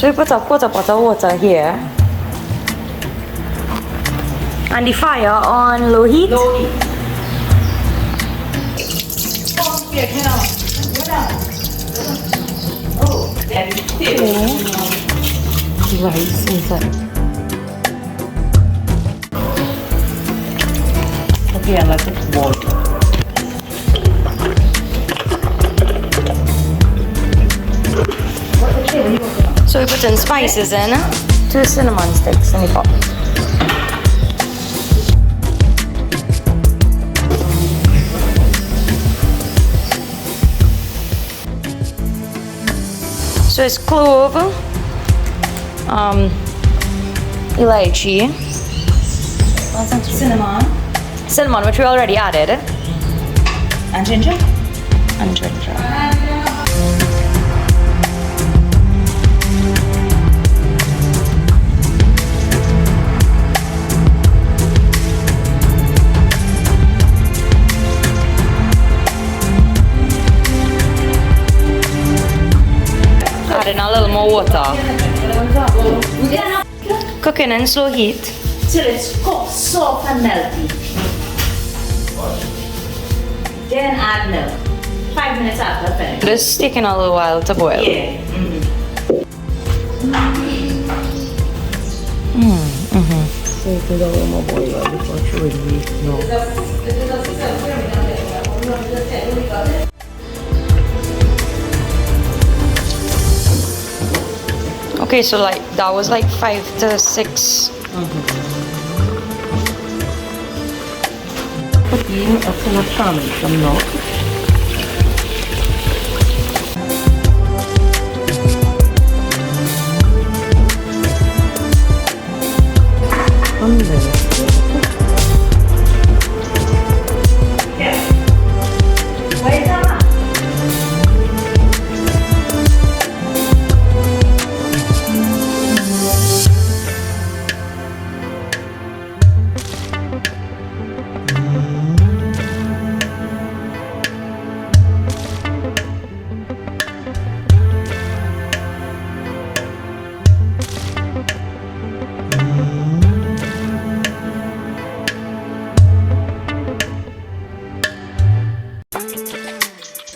So we put a quarter pot of water here. And the fire on low heat? Low heat. Oh, here, get out. Oh, there it is. Rice inside. Okay, and let it boil. So we put in spices in, 2 cinnamon sticks in the pot. So it's clove, Elyche, cinnamon, which we already added, And ginger? and ginger. Adding a little more water. Cooking in slow heat. Till it's cooked, soft and melty. Then add milk. 5 minutes after finish. This is taking a little while to boil. Yeah. So it will a little more boil before showing me. No. Okay, so like that was like 5 to 6. Putting a tin of salmon from now.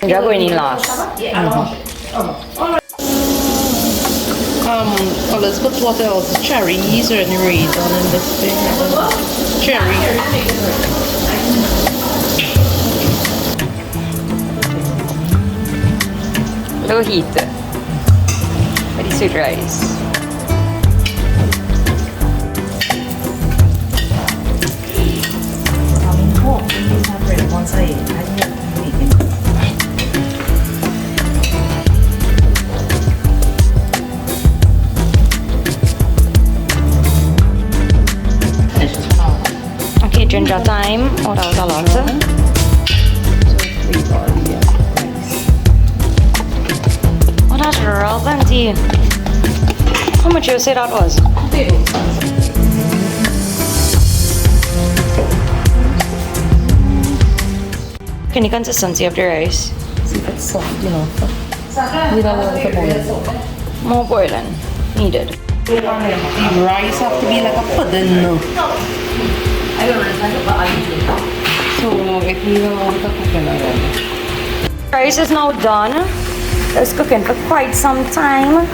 You're going in last. Let's put what else? Cherries or any raisin in this thing? Cherry. Low heat. Very sweet rice. Once I make it. Okay, ginger time. Oh, that was a lot. Oh, that's real plenty. How much you say that was? Can you consistency of the rice? See if it's soft enough. You don't want to boil. More boiling needed. The rice have to be like a pudding. So if you don't want to cook it, Rice is now done. It's cooking for quite some time,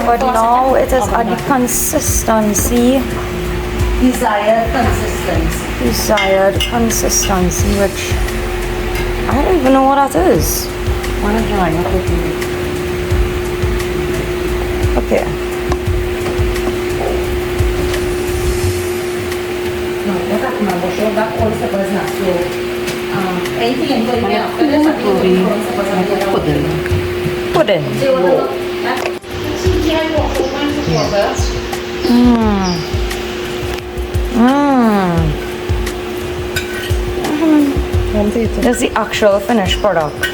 but now it is at the consistency. Desired consistency, which I don't even know what that is. want to dry up with you. Okay. No, look at my bush. That all the was not so. Anything in Pudding. That's the actual finished product.